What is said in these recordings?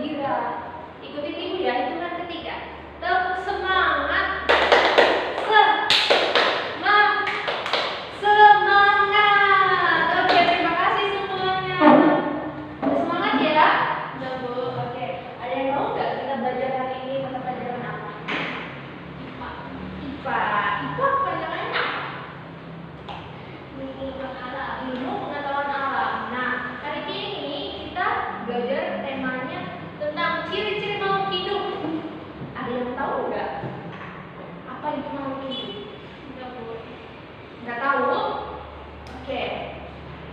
gembira. Ikutin ibu ya, hitungan ketiga. Tepuk semangat. Semangat. Oke, terima kasih semuanya. Udah semangat ya? Udah Bu. Oke. Ada yang mau nggak kita belajar hari ini mata pelajaran apa? IPA. IPA pelajarannya apa? Ilmu pengetahuan alam. Nah, hari ini kita belajar temanya tentang ciri-ciri makhluk hidup. Ada yang tahu nggak? Apa itu makhluk hidup? Nggak tahu? Oke.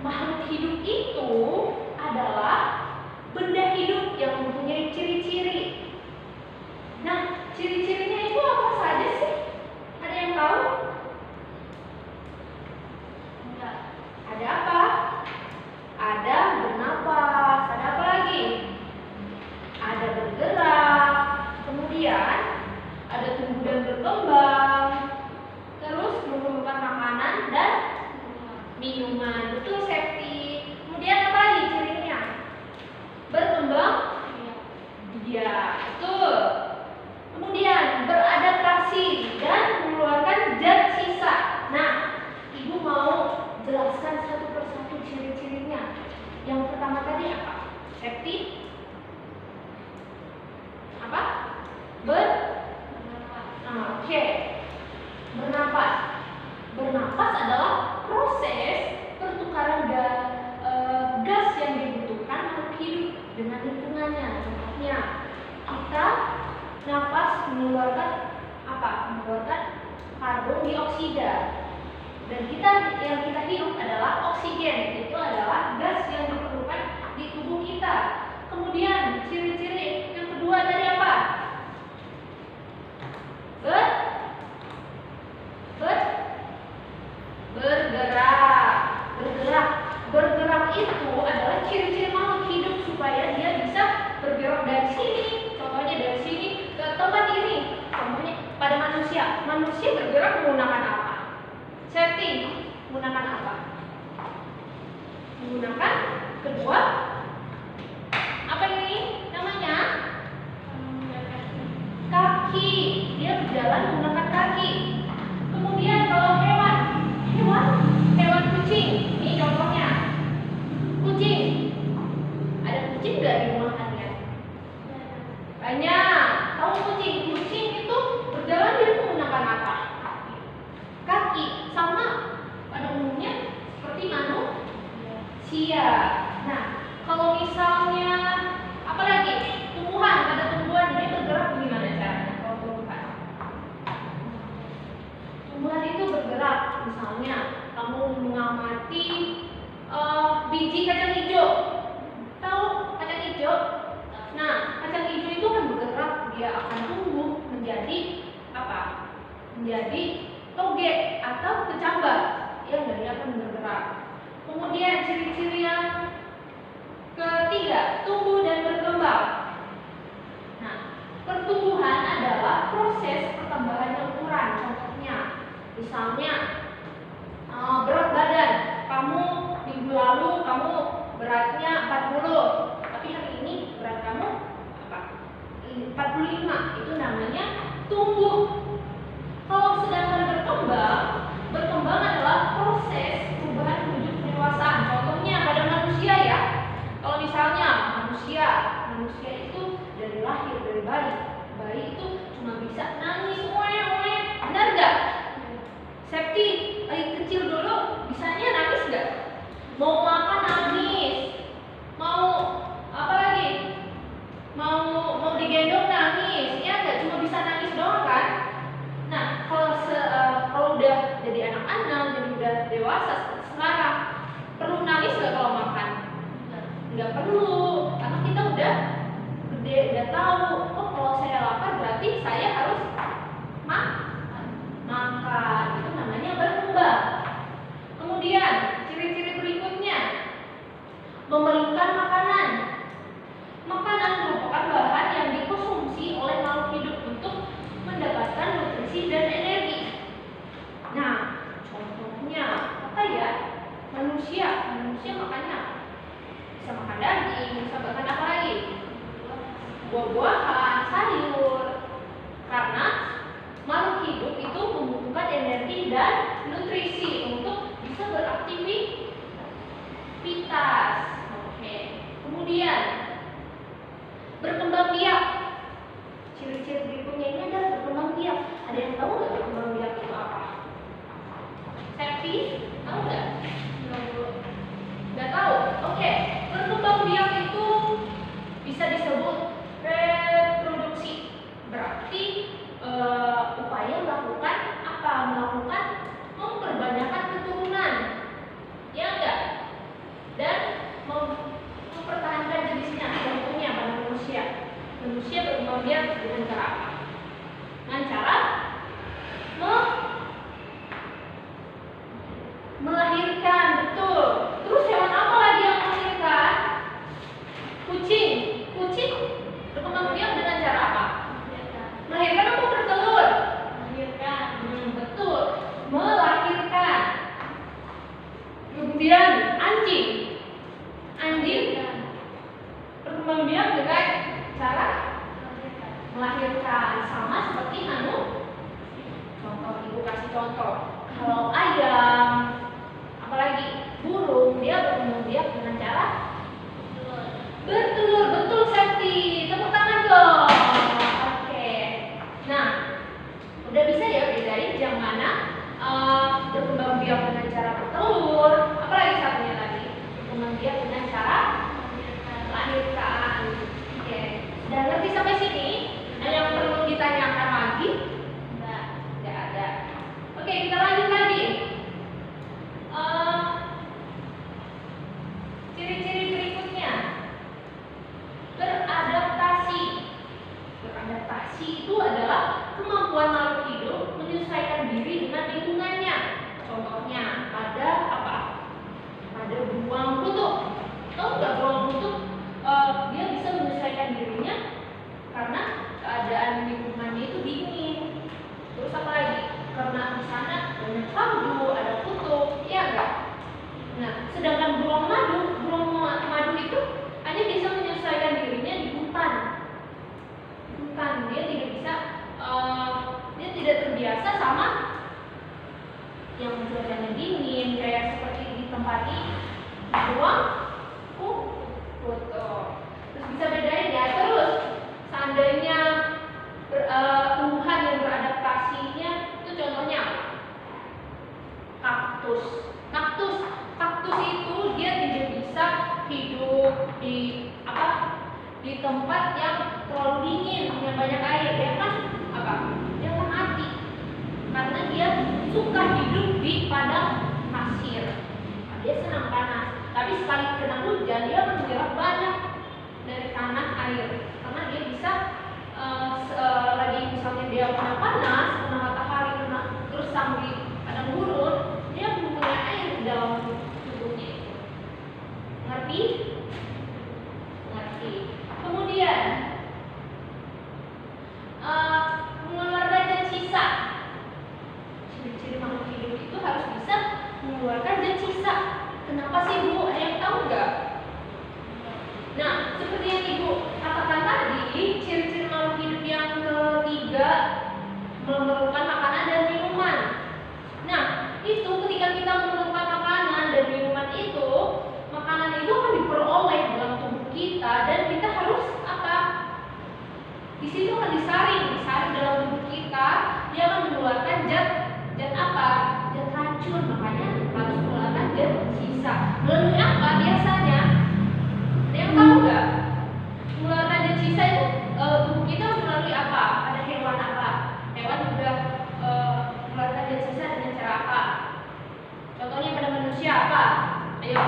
Makhluk hidup itu adalah benda hidup yang mempunyai ciri-ciri. Nah, ciri-cirinya itu apa saja sih? Ada yang tahu? Enggak. Ada apa? Ada bernapas. Ada apa lagi? Ada bergerak. Kemudian ada tumbuh dan berkembang. Terus memerlukan makanan dan minuman. Betul, Septi. Kemudian apa lagi cirinya? Berkembang? Iya, betul. Kemudian beradaptasi dan mengeluarkan zat sisa. Nah, Ibu mau jelaskan satu persatu ciri-cirinya. Yang pertama tadi apa? Septi? Apa? Oke. Bernapas. Bernapas adalah proses pertukaran gas yang dibutuhkan makhluk hidup dengan lingkungannya. Contohnya, kita napas mengeluarkan apa? Mengeluarkan karbon dioksida. Dan yang kita hirup adalah oksigen. Itu adalah gas yang diperlukan di tubuh kita. Kemudian ciri-ciri yang kedua tadi apa? Bergerak itu adalah ciri-ciri makhluk hidup supaya dia bisa bergerak dari sini, contohnya dari sini ke tempat ini. Contohnya pada manusia bergerak menggunakan apa? Septi, menggunakan apa? Menggunakan kedua apa ini namanya? Kaki. Dia berjalan menggunakan kaki. Kemudian kalau hewan kucing, ini contohnya kucing. Ada kucing nggak di rumah kalian? Banyak. Tahu kucing itu berjalan dia menggunakan apa? Kaki. Sama pada umumnya seperti manusia. Nah, kalau misalnya apa lagi? Pada tumbuhan dia bergerak gimana caranya? Kalau tumbuhan itu bergerak, misalnya kamu mengamati biji kacang hijau. Tahu kacang hijau? Nah, kacang hijau itu akan bergerak, dia akan tumbuh menjadi apa? Menjadi toge atau kecambah. Ya, dia akan bergerak. Kemudian ciri-ciri yang ketiga, tumbuh dan berkembang. Nah, pertumbuhan adalah proses pertambahan ukuran. Contohnya, misalnya berat badan. Kamu minggu lalu beratnya 40, tapi hari ini berat kamu apa? 45. Itu namanya tumbuh. Kalau sedangkan berkembang adalah proses perubahan menuju kedewasaan. Contohnya pada manusia ya. Kalau misalnya manusia itu dari lahir, dari bayi itu cuma bisa nangis, benar nggak? Septi lagi kecil dulu bisanya nangis nggak? Mau makan nangis, mau apa lagi? Mau digendong nangis, ya nggak, cuma bisa nangis doang kan? Nah, kalau udah jadi anak-anak, jadi udah dewasa sekarang, perlu nangis nggak kalau makan? Nggak perlu, karena kita udah gede, udah tahu. Oh, kalau saya lapar berarti saya harus makan. Itu namanya berkembang. Kemudian ciri-ciri berikutnya buah-buahan, sayur. Karena makhluk hidup itu membutuhkan energi dan nutrisi untuk bisa beraktivitas. Oke. Kemudian berkembang biak. Ciri-ciri berikutnya ini adalah berkembang biak. Ada yang tahu nggak berkembang biak itu apa? Septi, tahu nggak? Nggak tahu. Oke. Berkembang biak itu bisa disebut reproduksi. Berarti upaya melakukan apa? Melakukan memperbanyakkan keturunan, ya enggak? Dan mempertahankan jenisnya. Contohnya pada manusia. Manusia berkembang biak dengan cara apa? Dengan cara melahirkan, betul. Terus hewan apa lagi yang melahirkan? Kucing. Kucing berkembang biak dengan cara apa? Melahirkan atau bertelur? Melahirkan. Betul. Melahirkan. Kemudian anjing. Anjing berkembang biak dengan cara melahirkan, sama seperti contoh, ibu kasih contoh. Kalau ayam, apalagi burung, dia berkembang biak dengan cara bertelur. Betul, Septi. Tepuk tangan dong. Oke. Nah, udah bisa ya bedain yang mana berkembang biak dengan cara bertelur. Apalagi satunya tadi, berkembang biak dengan cara melahirkan. Oke. Udah ngerti sampai sini? Ada yang perlu ditanyakan lagi? Nggak ada. Oke, kita lanjut lagi. Ciri-ciri berikutnya, beradaptasi. Beradaptasi itu adalah kemampuan makhluk hidup menyesuaikan diri dengan lingkungannya. Contohnya pada apa? Pada beruang kutub. Tahu nggak beruang kutub? Dia bisa menyesuaikan dirinya karena keadaan lingkungannya itu dingin. Terus apa lagi? Karena di sana banyak salju, ada kutub, ya enggak? Nah, sedangkan beruang madu itu hanya bisa menyesuaikan dirinya di hutan. Dia tidak bisa, dia tidak terbiasa sama yang cuacanya dingin, kayak seperti di tempat ini. Beruang kutub. Terus bisa bedain ya. Terus seandainya tumbuhan yang beradaptasinya itu contohnya kaktus. Kaktus itu dia tidak bisa hidup di tempat yang terlalu dingin, yang banyak air. Dia kan dia akan mati karena dia suka hidup di padang pasir. Dia senang panas, tapi sekali kena hujan dia akan menyerap banyak dari tanah air karena dia bisa lagi misalnya dia kena panas, kena matahari, terus sambil padang gurun, dia mempunyai air di dalam tubuhnya. Ngerti? Kemudian mengeluarkan zat sisa. Ciri-ciri makhluk hidup itu harus bisa mengeluarkan zat sisa. Kenapa sih, Bu? Ada yang tahu nggak? Nah, seperti yang Ibu katakan tadi, ciri-ciri makhluk hidup yang ketiga memerlukan makanan dan minuman. Nah, itu ketika kita memerlukan makanan dan minuman itu, makanan itu akan diperoleh dalam tubuh kita dan kita harus apa? Di situ akan disaring dalam tubuh kita, dia akan mengeluarkan zat apa? Zat racun, makanya harus mengeluarkan zat sisa. Melalui apa biasanya? Ada yang tahu nggak? Mengeluarkan zat sisa itu tubuh kita melalui apa? Ada hewan apa? Hewan juga mengeluarkan zat sisa dengan cara apa? Contohnya pada manusia apa? Ayo.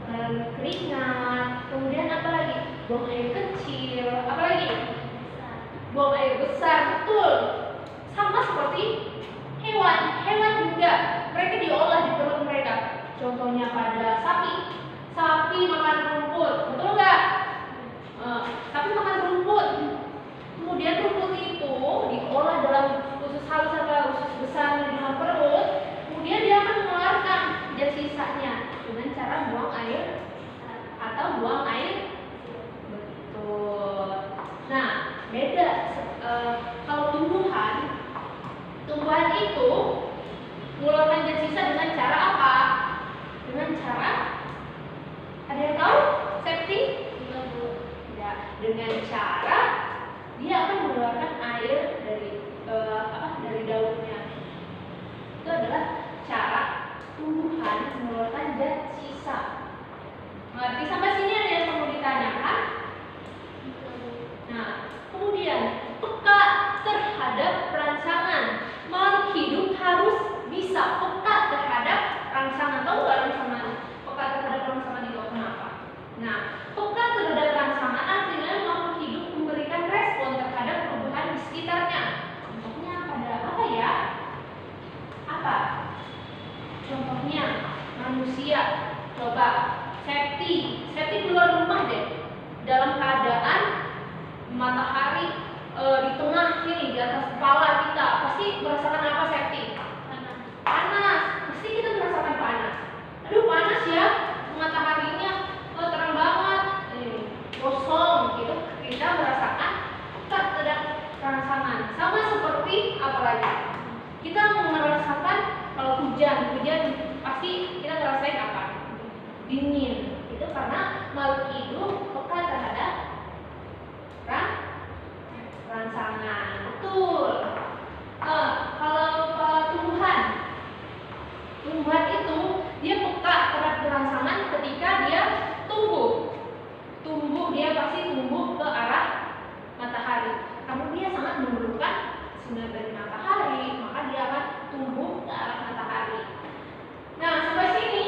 Melalui keringat. Kemudian apa lagi? Buang air kecil. Apa lagi? Buang air besar. Betul. Sama seperti hewan. Hewan juga mereka diolah di perut mereka. Contohnya pada sapi. Sapi makan rumput. Betul nggak? Sapi makan rumput. Kemudian rumput itu diolah dalam usus halus atau usus besar di dalam perut. Kemudian dia akan mengeluarkan zat sisanya dengan cara buang air atau buang air. Betul. tumbuhan itu mengeluarkan zat sisa dengan cara apa? Dengan cara, ada yang tahu? Septi? Tidak. Dengan cara dia akan mengeluarkan air dari daunnya. Itu adalah cara tumbuhan mengeluarkan zat sisa. Mengerti sampai sini ada yang perlu ditanyakan? Nah, kemudian peka terhadap rangsangan. Makhluk hidup harus bisa peka terhadap rangsangan. Tahu nggak rangsangan? Peka terhadap rangsangan itu kenapa? Nah, peka terhadap rangsangan artinya makhluk hidup memberikan respon terhadap perubahan di sekitarnya. Contohnya pada apa ya? Apa? Contohnya manusia. Coba Septi keluar rumah deh dalam keadaan matahari di tengah sini di atas kepala kita, pasti merasakan apa Septi? Panas. Pasti kita merasakan panas. Aduh panas ya, mataharinya terang banget, kosong gitu. Kita merasakan terhadap rangsangan. Sama seperti apa lagi? Kita merasakan kalau hujan pasti kita ngerasain apa? Dingin. Itu karena makhluk hidup peka terhadap rangsangan. Betul. Kalau tumbuhan itu dia peka terhadap rangsangan ketika dia tumbuh dia pasti tumbuh ke arah matahari karena dia sangat memerlukan sinar dari matahari, maka dia akan tumbuh ke arah matahari. Nah, sampai sini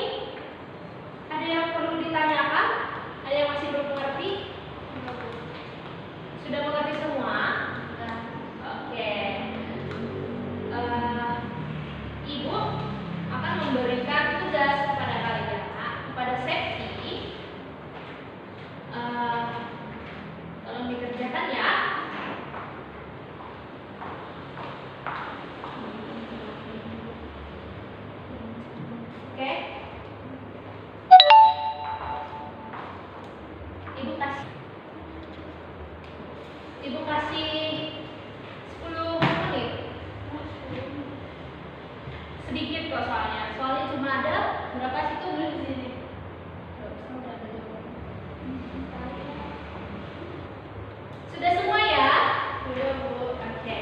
ada yang perlu ditanyakan? Ada yang masih belum mengerti? Sudah mengerti semua? Oke. Ibu akan memberikan tugas kepada kalian, kepada Septi. Tolong dikerjakan ya. Oke. Ibu kasih 10 menit. Sedikit kok soalnya cuma ada berapa situ dulu di sini. Sudah semua ya? Sudah Bu. Oke.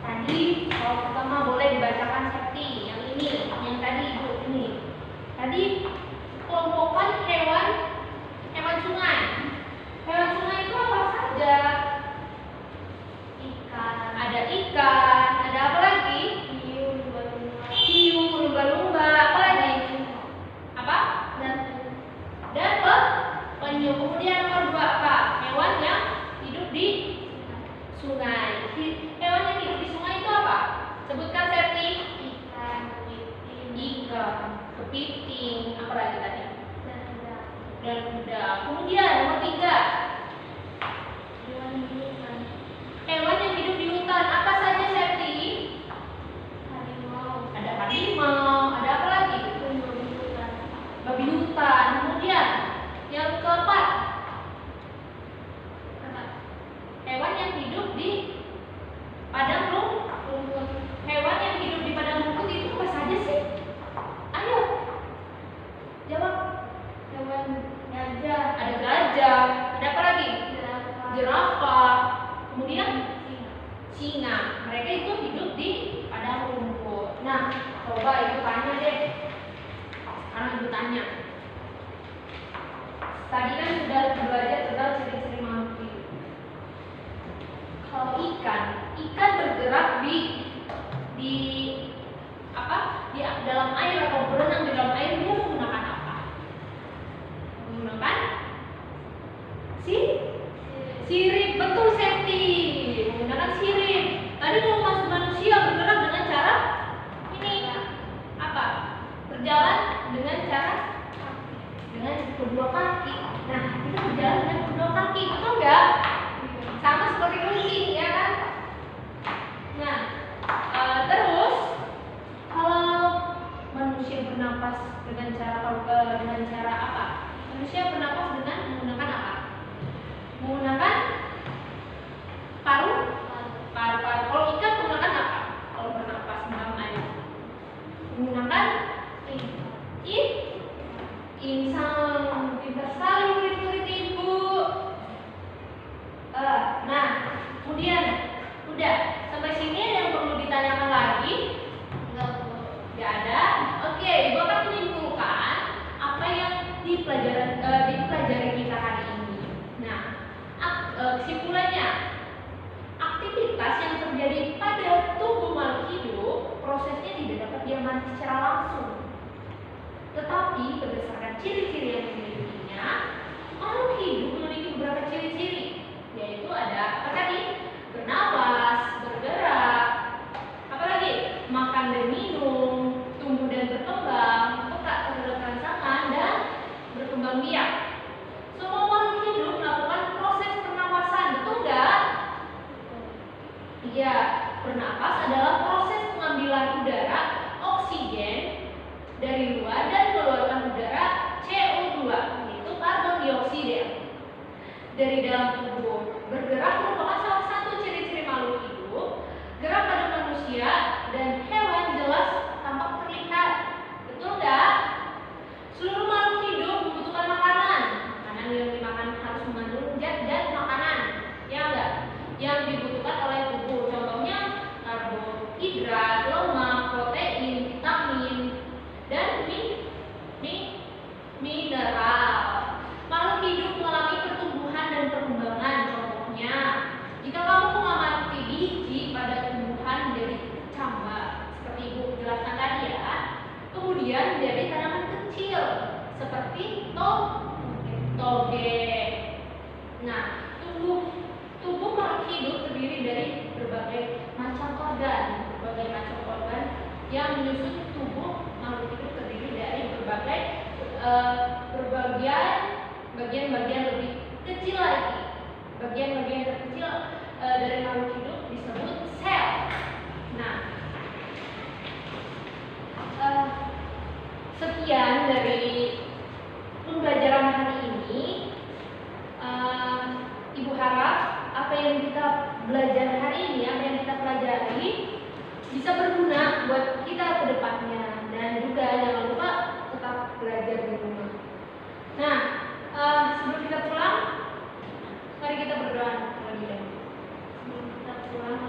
Tadi soal pertama boleh dibacakan Septi. Yang ini, yang tadi Ibu ini. Tadi kelompokan hewan sungai. Hewan sungai itu apa saja? Ada ikan, ada apa lagi? Hiu, lumba-lumba, apa lagi? Apa? Dan penyu. Kemudian nomor 2 apa? Hewan yang hidup di sungai. Hewan yang hidup di sungai itu apa? Sebutkan Septi. Ikan, kepiting, apa lagi tadi? Dan udang. Kemudian nomor 3. Hewan yang hidup di hutan. Apa saja Septi? Ada harimau. Ada apa lagi? Babi hutan. Kemudian yang keempat. Hewan yang hidup di padang rumput. Hewan yang hidup di padang rumput itu apa saja sih? Ayo. Jawab. Hewan gajah. Ada gajah. Ada apa lagi? Jerapah. Kemudian singa. Mereka itu hidup di padang rumput. Nah, coba Ibu tanya deh. Sekarang Ibu tanya. Tadi kan sudah belajar tentang ciri-ciri makhluk hidup. Kalau ikan bergerak di dalam air atau berenang di dalam air, dia menggunakan apa? Menggunakan sirip. Betul Septi. Menggunakan sirip. Tadi kalau manusia bergerak dengan cara ini apa? Berjalan dengan cara kedua kaki. Nah, kita berjalan dengan kedua kaki, betul nggak? Sama seperti kucing, ya kan? Nah, terus kalau manusia bernapas dengan cara apa? Manusia bernapas dengan menggunakan apa? Menggunakan paru-paru. Kalau ikan menggunakan apa? Kalau Pintar sekali murid-murid Ibu. Nah, kemudian udah sampai sini ada yang perlu ditanyakan lagi? Nggak ada. Oke, Ibu akan menyimpulkan apa yang dipelajari kita hari ini. Nah, kesimpulannya, aktivitas yang terjadi pada tubuh makhluk hidup prosesnya tidak dapat diamati secara langsung. Tetapi berdasarkan ciri-ciri yang dimilikinya, makhluk hidup memiliki beberapa ciri-ciri, yaitu ada apa tadi? Bernapas, bergerak, apalagi makan dan minum, tumbuh dan berkembang, peka terhadap rangsangan, dan berkembang biak. Semua makhluk hidup melakukan proses pernapasan, betul nggak? Iya, bernapas adalah proses pengambilan udara oksigen dari luar dan mengeluarkan udara CO2, yaitu karbon dioksida dari dalam tubuh. Bergerak merupakan salah satu ciri-ciri makhluk hidup. Gerak pada manusia dan hewan jelas tampak terlihat. Betul nggak? Seluruh makhluk hidup membutuhkan makanan. Makanan yang dimakan harus mengandung zat dan makanan, ya enggak? Yang dibutuhkan oleh tubuh. Contohnya karbohidrat, lemak, protein, vitamin, dan mineral. Makhluk hidup mengalami pertumbuhan dan perkembangan. Contohnya, jika kamu mengamati biji pada tumbuhan menjadi bercambah, seperti Ibu jelaskan tadi ya, kemudian menjadi tanaman kecil seperti toge. Nah, tubuh makhluk hidup terdiri dari berbagai macam organ. Berbagai macam organ yang menyusun tubuh makhluk hidup terdiri dari berbagai bagian-bagian lebih kecil lagi. Bagian-bagian terkecil dari makhluk hidup disebut sel. Nah, sekian dari pembelajaran hari ini. Ibu harap apa yang kita belajar hari ini, apa yang kita pelajari bisa berguna buat kita ke depannya, dan juga jangan lupa tetap belajar di rumah. Nah, sebelum kita pulang, mari kita berdoa terlebih dahulu. Sebelum kita pulang,